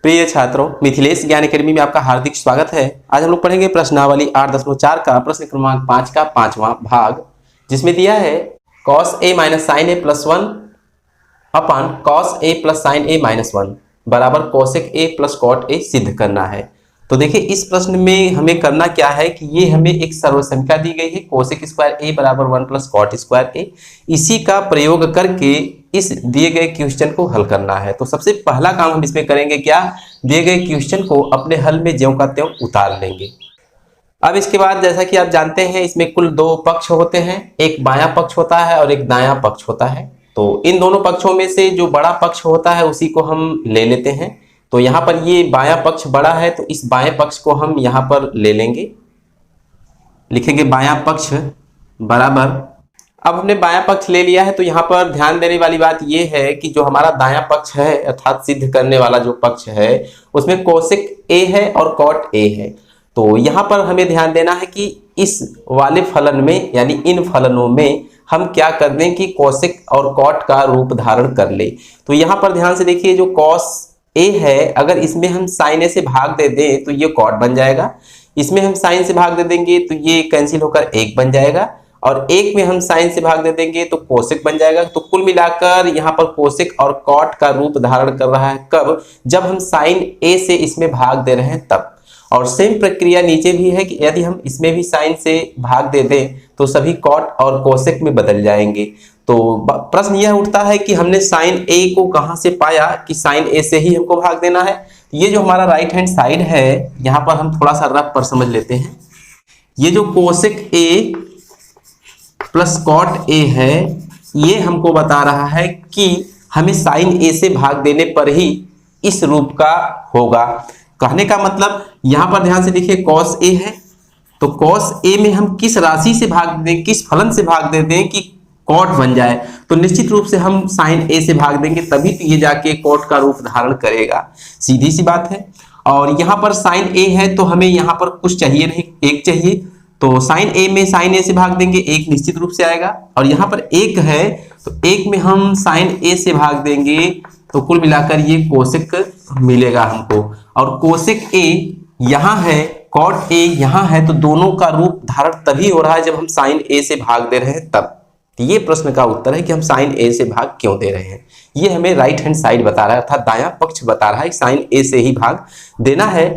प्रिय छात्रों, मिथिलेश ज्ञान अकेडमी में आपका हार्दिक स्वागत है। आज हम लोग पढ़ेंगे प्रश्नावली 8.4 का प्रश्न क्रमांक 5 का 5वां भाग, जिसमें दिया है cos a minus sine a plus 1 अपन cos a plus sine a minus 1 बराबर cosec a प्लस cot a सिद्ध करना है। तो देखिए, इस प्रश्न में हमें करना क्या है कि ये हमें एक सर्वसंख्या दी गई है cosec स्क्वायर a बराबर 1 प्लस cot स्क्वायर a, इसी का प्रयोग करके इस दिए गए क्वेश्चन को हल करना है। तो सबसे पहला काम हम इसमें करेंगे क्या, दिए गए क्वेश्चन को अपने हल में ज्यों का त्यों उतार लेंगे। अब इसके बाद जैसा कि आप जानते हैं, इसमें कुल दो पक्ष होते हैं, एक बायां पक्ष होता है और एक दायां पक्ष होता है। तो इन दोनों पक्षों में से जो बड़ा पक्ष होता है उसी को हम ले लेते हैं। तो यहाँ पर ये बायां पक्ष बड़ा है, तो इस बाएं पक्ष को हम यहाँ पर ले लेंगे, लिखेंगे बायां पक्ष बराबर। अब हमने बायां पक्ष ले लिया है, तो यहाँ पर ध्यान देने वाली बात यह है कि जो हमारा दायां पक्ष है अर्थात सिद्ध करने वाला जो पक्ष है उसमें cosec a है और cot a है। तो यहाँ पर हमें ध्यान देना है कि इस वाले फलन में यानी इन फलनों में हम क्या कर दें कि cosec और cot का रूप धारण कर ले। तो यहाँ पर ध्यान से देखिए, जो cos a है अगर इसमें हम sin a से भाग दे दें तो ये cot बन जाएगा, इसमें हम sin से भाग दे देंगे तो ये कैंसिल होकर 1 बन जाएगा, और एक में हम साइन से भाग दे देंगे तो कोसेक बन जाएगा। तो कुल मिलाकर यहाँ पर कोसेक और कॉट का रूप धारण कर रहा है कब, जब हम साइन ए से इसमें भाग दे रहे हैं तब। और सेम प्रक्रिया नीचे भी है कि यदि हम इसमें भी साइन से भाग दे दें तो सभी कॉट और कोसेक में बदल जाएंगे। तो प्रश्न यह उठता है कि हमने साइन ए को कहाँ से पाया कि साइन ए से ही हमको भाग देना है। ये जो हमारा राइट हैंड साइड है, यहाँ पर हम थोड़ा सा रफ पर समझ लेते हैं। ये जो कोसेक ए प्लस कॉट ए है, ये हमको बता रहा है कि हमें साइन ए से भाग देने पर ही इस रूप का होगा। कहने का मतलब यहां पर ध्यान से देखिए, cos ए है तो cos ए में हम किस राशि से भाग दें, किस फलन से भाग दे दें कि cot बन जाए, तो निश्चित रूप से हम साइन ए से भाग देंगे, तभी तो ये जाके cot का रूप धारण करेगा। सीधी सी बात है। और यहाँ पर साइन ए है तो हमें यहाँ पर कुछ चाहिए नहीं, एक चाहिए, तो साइन ए में साइन ए से भाग देंगे, एक निश्चित रूप से आएगा। और यहाँ पर एक है तो एक में हम साइन ए से भाग देंगे, तो कुल मिलाकर ये कोसेक मिलेगा हमको। और कोसेक ए यहाँ है, कॉट ए यहाँ है, तो दोनों का रूप धारण तभी हो रहा है जब हम साइन ए से भाग दे रहे हैं तब। तो ये प्रश्न का उत्तर है कि हम साइन ए से भाग क्यों दे रहे हैं। ये हमें राइट हैंड साइड बता रहा है अर्थात दायां पक्ष बता रहा है कि साइन ए से ही भाग देना है।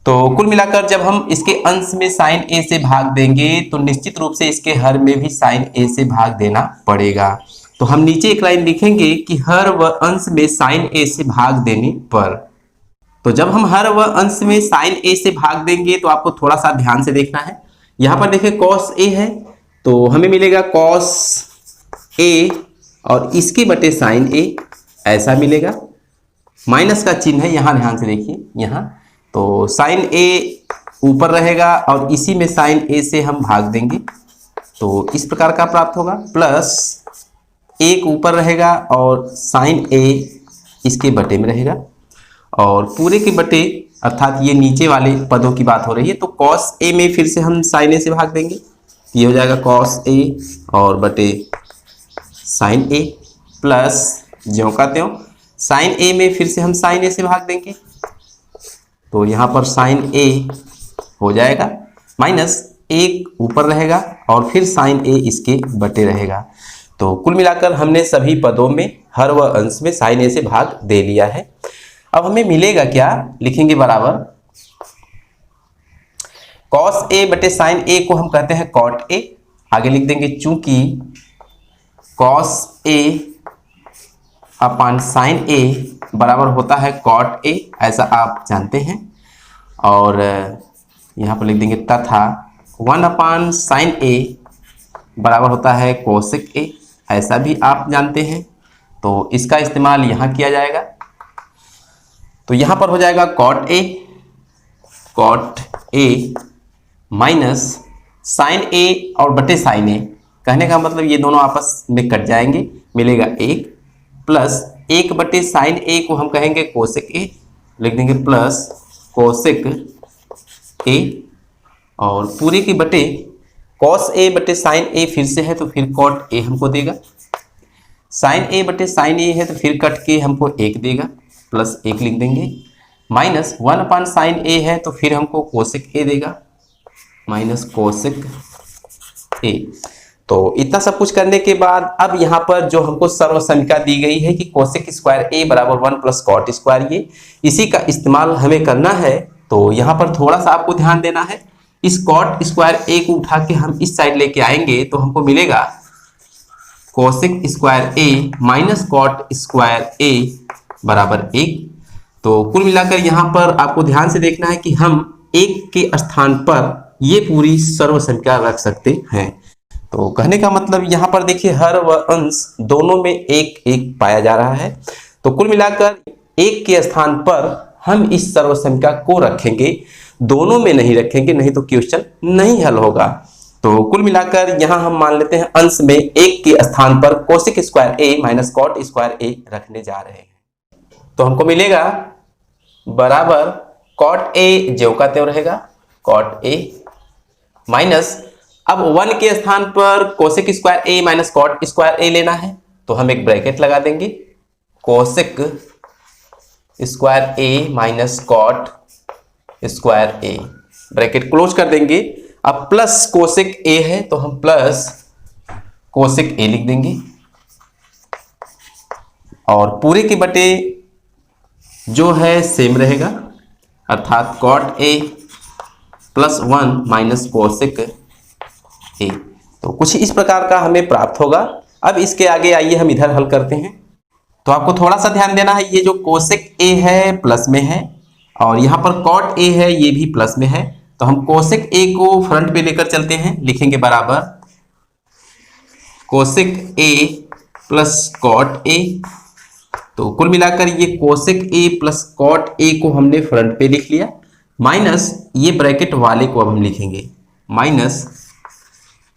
तो कुल मिलाकर जब हम इसके अंश में साइन ए से भाग देंगे तो निश्चित रूप से इसके हर में भी साइन ए से भाग देना पड़ेगा। तो हम नीचे एक लाइन लिखेंगे कि हर व अंश में साइन ए से भाग देने पर। तो जब हम हर व अंश में साइन ए से भाग देंगे तो आपको थोड़ा सा ध्यान से देखना है। यहाँ पर देखिए cos ए है तो हमें मिलेगा cos ए और इसके बटे साइन ए, ऐसा मिलेगा। माइनस का चिन्ह है यहाँ, ध्यान से देखिए यहाँ, तो साइन ए ऊपर रहेगा और इसी में साइन ए से हम भाग देंगे तो इस प्रकार का प्राप्त होगा। प्लस एक ऊपर रहेगा और साइन ए इसके बटे में रहेगा, और पूरे के बटे अर्थात ये नीचे वाले पदों की बात हो रही है। तो cos ए में फिर से हम साइन ए से भाग देंगे, ये हो जाएगा cos ए और बटे साइन ए, प्लस ज्यों का त्यों साइन ए में फिर से हम साइन ए से भाग देंगे, तो यहाँ पर साइन ए हो जाएगा, माइनस एक ऊपर रहेगा और फिर साइन ए इसके बटे रहेगा। तो कुल मिलाकर हमने सभी पदों में हर व अंश में साइन ए से भाग दे लिया है। अब हमें मिलेगा क्या, लिखेंगे बराबर cos ए बटे साइन ए को हम कहते हैं cot ए, आगे लिख देंगे चूंकि cos ए अपान साइन ए बराबर होता है cot ए, ऐसा आप जानते हैं। और यहाँ पर लिख देंगे तथा 1 अपान साइन ए बराबर होता है कोसेक ए, ऐसा भी आप जानते हैं। तो इसका इस्तेमाल यहाँ किया जाएगा, तो यहाँ पर हो जाएगा cot ए माइनस साइन ए और बटे साइन ए। कहने का मतलब ये दोनों आपस में कट जाएंगे, मिलेगा 1 प्लस 1 बटे साइन ए को हम कहेंगे कोसेक ए, लिख देंगे प्लस कोसेक ए, और पूरे के बटे cos ए बटे साइन ए फिर से है तो फिर cot ए हमको देगा, साइन ए बटे साइन ए है तो फिर कट के हमको 1 देगा, प्लस 1 लिख देंगे, माइनस 1 अपान साइन ए है तो फिर हमको कोसेक ए देगा, माइनस कोसेक ए। तो इतना सब कुछ करने के बाद अब यहाँ पर जो हमको सर्वसमीका दी गई है कि कोसेक स्क्वायर ए बराबर 1 प्लस कॉट स्क्वायर ए, इसी का इस्तेमाल हमें करना है। तो यहाँ पर थोड़ा सा आपको ध्यान देना है, इस कॉट स्क्वायर ए को उठा के हम इस साइड लेके आएंगे तो हमको मिलेगा कोसेक स्क्वायर ए माइनस कॉट स्क्वायर ए बराबर 1। तो कुल मिलाकर यहाँ पर आपको ध्यान से देखना है कि हम 1 के स्थान पर ये पूरी सर्वसंख्या रख सकते हैं। तो कहने का मतलब यहाँ पर देखिए हर व अंश दोनों में 1 1 पाया जा रहा है। तो कुल मिलाकर 1 के स्थान पर हम इस सर्वसंख्या को रखेंगे, दोनों में नहीं रखेंगे, नहीं तो क्वेश्चन नहीं हल होगा। तो कुल मिलाकर यहाँ हम मान लेते हैं अंश में 1 के स्थान पर कोसेक स्क्वायर ए माइनस कॉट स्क्वायर ए रखने जा रहे हैं। तो हमको मिलेगा बराबर कॉट ए ज्यों का त्यों रहेगा, कॉट ए माइनस, अब 1 के स्थान पर कोसेक स्क्वायर ए माइनस कॉट स्क्वायर ए लेना है तो हम एक ब्रैकेट लगा देंगे, कोसेक स्क्वायर ए माइनस कॉट स्क्वायर ए, ब्रैकेट क्लोज कर देंगे। अब प्लस कोसेक ए है तो हम प्लस कोसेक ए लिख देंगे और पूरे के बटे जो है सेम रहेगा, अर्थात कॉट ए प्लस 1 माइनस कोसेक ए। तो कुछ इस प्रकार का हमें प्राप्त होगा। अब इसके आगे आइए हम इधर हल करते हैं। तो आपको थोड़ा सा ध्यान देना है, ये जो कोसेक ए है प्लस में है और यहाँ पर कॉट ए है ये भी प्लस में है। तो हम कोसेक ए को फ्रंट पे लेकर चलते हैं, लिखेंगे बराबर cosec A plus cot A. तो कुल मिलाकर ये cosec A plus cot A को हमने फ्रंट पे लिख लिया, माइनस ये ब्रैकेट वाले को अब हम लिखेंगे माइनस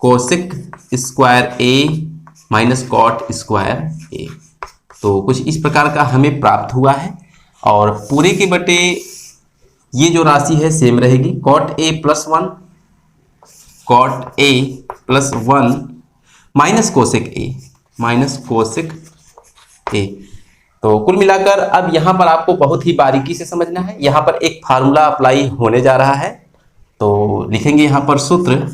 कोसेक स्क्वायर ए माइनस कॉट स्क्वायर ए। तो कुछ इस प्रकार का हमें प्राप्त हुआ है और पूरे के बटे ये जो राशि है सेम रहेगी, कॉट ए प्लस 1 कॉट ए प्लस 1 माइनस कोसेक ए। तो कुल मिलाकर अब यहाँ पर आपको बहुत ही बारीकी से समझना है, यहाँ पर एक फार्मूला अप्लाई होने जा रहा है। तो लिखेंगे यहाँ पर सूत्र,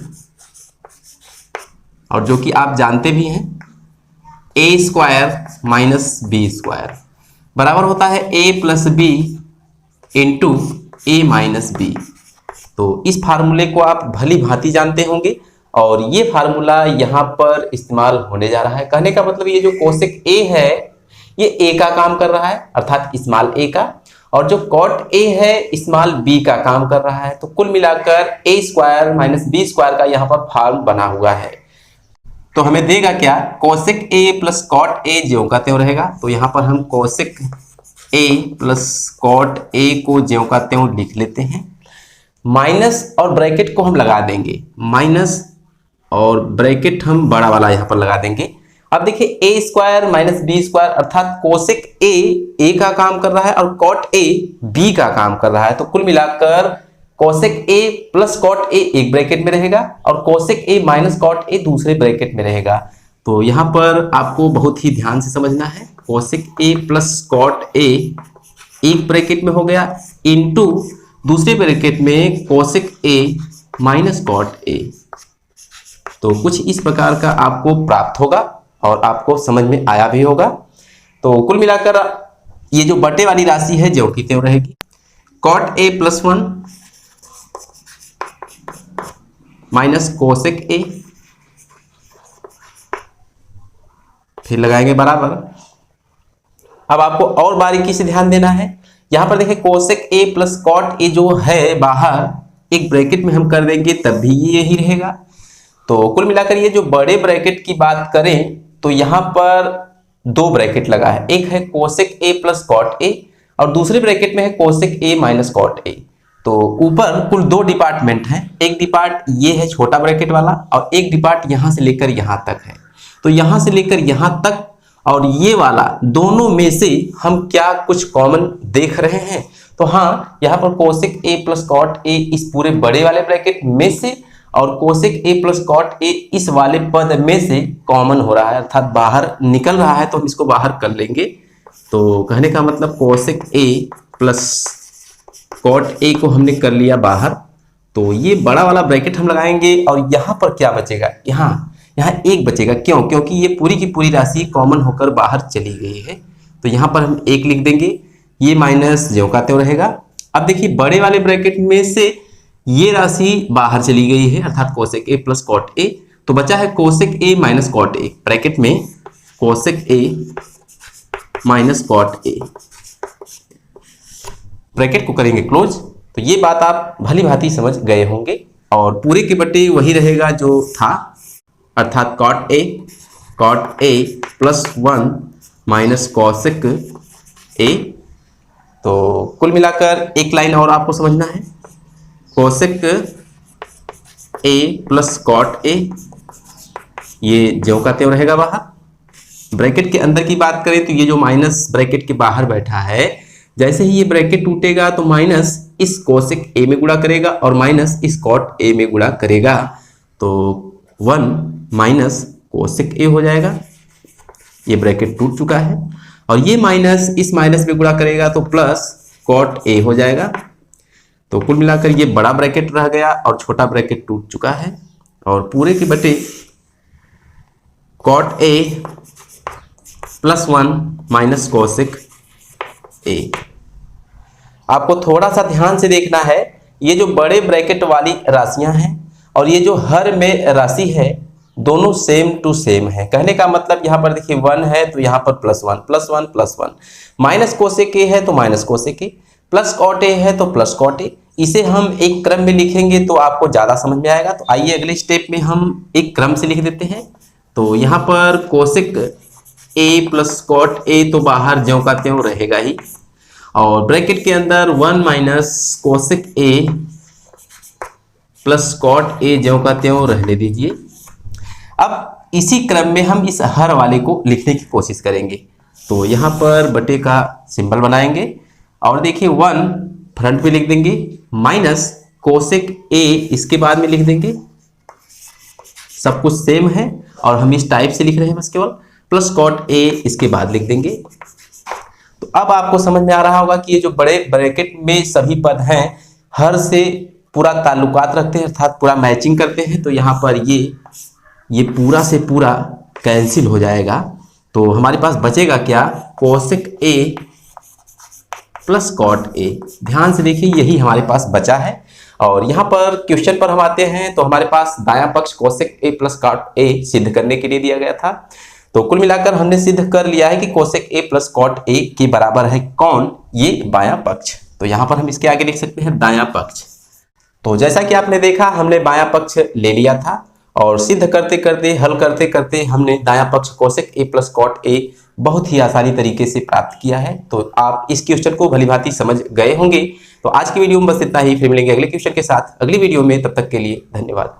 और जो कि आप जानते भी हैं, ए स्क्वायर माइनस बी स्क्वायर बराबर होता है ए प्लस बी इंटू ए माइनस बी। तो इस फार्मूले को आप भली भांति जानते होंगे और ये फार्मूला यहाँ पर इस्तेमाल होने जा रहा है। कहने का मतलब ये जो कोसेक ए है ये ए का काम कर रहा है, अर्थात स्मॉल ए का, और जो कॉट ए है स्मॉल बी का काम कर रहा है। तो कुल मिलाकर ए स्क्वायर माइनस बी स्क्वायर का यहाँ पर फॉर्म बना हुआ है। तो हमें देगा क्या, cosec A plus cot A ज्यों का त्यों रहेगा। तो यहाँ पर हम cosec A plus cot A को ज्यों का त्यों लिख लेते हैं, माइनस और ब्रैकेट को हम लगा देंगे, माइनस और ब्रैकेट हम बड़ा वाला यहाँ पर लगा देंगे। अब देखिए ए स्क्वायर माइनस बी स्क्वायर अर्थात कोसेक ए का काम कर रहा है और कॉट ए बी का काम कर रहा है। तो कुल मिलाकर cosec A plus cot A एक ब्रैकेट में रहेगा और cosec A minus cot A दूसरे ब्रैकेट में रहेगा। तो यहाँ पर आपको बहुत ही ध्यान से समझना है, cosec A plus cot A एक ब्रैकेट में हो गया इनटू दूसरे ब्रैकेट में cosec A minus cot A. तो कुछ इस प्रकार का आपको प्राप्त होगा और आपको समझ में आया भी होगा। तो कुल मिलाकर ये जो बटे वाली राशि है ज्यों की त्यों रहेगी, cot A plus 1 minus cosec A, फिर लगाएंगे बराबर। अब आपको और बारीकी से ध्यान देना है, यहां पर देखिए cosec A plus cot A जो है बाहर एक ब्रैकेट में हम कर देंगे तब भी ये यही रहेगा। तो कुल मिलाकर ये जो बड़े ब्रैकेट की बात करें तो यहां पर दो ब्रैकेट लगा है, एक है cosec A plus cot A और दूसरे ब्रैकेट में है cosec A minus cot A. तो ऊपर कुल दो डिपार्टमेंट हैं, एक डिपार्ट ये है छोटा ब्रैकेट वाला और एक डिपार्ट यहां से लेकर यहां तक है। तो यहां से लेकर यहां तक और ये वाला दोनों में से हम क्या कुछ कॉमन देख रहे हैं। तो हाँ, यहाँ पर cosec A plus cot A इस पूरे बड़े वाले ब्रैकेट में से और cosec A plus cot A इस वाले पद में से कॉमन हो रहा है, अर्थात बाहर निकल रहा है, तो हम इसको बाहर कर लेंगे। तो कहने का मतलब cosec A plus cot A को हमने कर लिया बाहर, तो ये बड़ा वाला ब्रैकेट हम लगाएंगे और यहाँ पर क्या बचेगा, यहाँ एक बचेगा। क्यों? क्योंकि ये पूरी की पूरी राशि कॉमन होकर बाहर चली गई है, तो यहाँ पर हम एक लिख देंगे, ये माइनस ज्यों का त्यों रहेगा। अब देखिए बड़े वाले ब्रैकेट में से ये राशि बाहर चली गई है, अर्थात cosec A plus cot A, तो बचा है cosec A minus cot A, bracket में cosec A minus cot A, bracket को करेंगे क्लोज। तो ये बात आप भली भांति समझ गए होंगे और पूरे के बटे वही रहेगा जो था, अर्थात cot A plus 1 minus cosec A. तो कुल मिलाकर एक लाइन और आपको समझना है, cosec A plus cot A, ये ज्यों का त्यों रहेगा बाहर। ब्रैकेट के अंदर की बात करें तो ये जो माइनस ब्रैकेट के बाहर बैठा है, जैसे ही ये ब्रैकेट टूटेगा तो माइनस इस कोसेक ए में गुणा करेगा और माइनस इस कॉट ए में गुणा करेगा, तो 1 माइनस कोसेक ए हो जाएगा। ये ब्रैकेट टूट चुका है और ये माइनस इस माइनस में गुणा करेगा तो प्लस कॉट ए हो जाएगा। तो कुल मिलाकर ये बड़ा ब्रैकेट रह गया और छोटा ब्रैकेट टूट चुका है और पूरे के बटे cot A plus 1 minus cosec A. आपको थोड़ा सा ध्यान से देखना है, ये जो बड़े ब्रैकेट वाली राशियां हैं और ये जो हर में राशि है, दोनों सेम टू सेम है। कहने का मतलब यहाँ पर देखिए 1 है तो यहाँ पर plus 1 plus 1 plus 1, minus cosec A है तो माइनस कोसेक ए, प्लस कॉट ए है तो प्लस कॉट ए। इसे हम एक क्रम में लिखेंगे तो आपको ज़्यादा समझ में आएगा। तो आइए अगले स्टेप में हम एक क्रम से लिख देते हैं। तो यहाँ पर cosec A plus cot A तो बाहर ज्यों का त्यों रहेगा ही, और ब्रैकेट के अंदर 1 minus cosec A plus cot A ज्यों का त्यों रहने दीजिए। अब इसी क्रम में हम इस हर वाले को लिखने की कोशिश करेंगे। तो यहाँ पर बटे का सिंबल बनाएंगे और देखिए 1 फ्रंट में लिख देंगे, माइनस कोसेक ए इसके बाद में लिख देंगे, सब कुछ सेम है और हम इस टाइप से लिख रहे हैं बस केवल, प्लस कॉट ए इसके बाद लिख देंगे। तो अब आपको समझ में आ रहा होगा कि ये जो बड़े ब्रैकेट में सभी पद हैं हर से पूरा ताल्लुकात रखते हैं, अर्थात पूरा मैचिंग करते हैं। तो यहाँ पर ये पूरा से पूरा कैंसिल हो जाएगा। तो हमारे पास बचेगा क्या, cosec A plus cot A. ध्यान से देखिए यही हमारे पास बचा है। और यहाँ पर क्वेश्चन पर हम आते हैं तो हमारे पास दायां पक्ष cosec A plus cot A सिद्ध करने के लिए दिया गया था। तो कुल मिलाकर हमने सिद्ध कर लिया है कि cosec A plus cot A के बराबर है कौन, ये बायां पक्ष। तो यहाँ पर हम इसके आगे लिख सकते हैं दायां पक्ष। तो जैसा कि आपने देखा हमने बायां पक्ष ले लिया था और सिद्ध करते करते हल करते करते हमने दायां पक्ष cosec A plus cot A बहुत ही आसानी तरीके से प्राप्त किया है। तो आप इस क्वेश्चन को भली भांति समझ गए होंगे। तो आज की वीडियो में बस इतना ही, फिर मिलेंगे अगले क्वेश्चन के साथ अगली वीडियो में। तब तक के लिए धन्यवाद।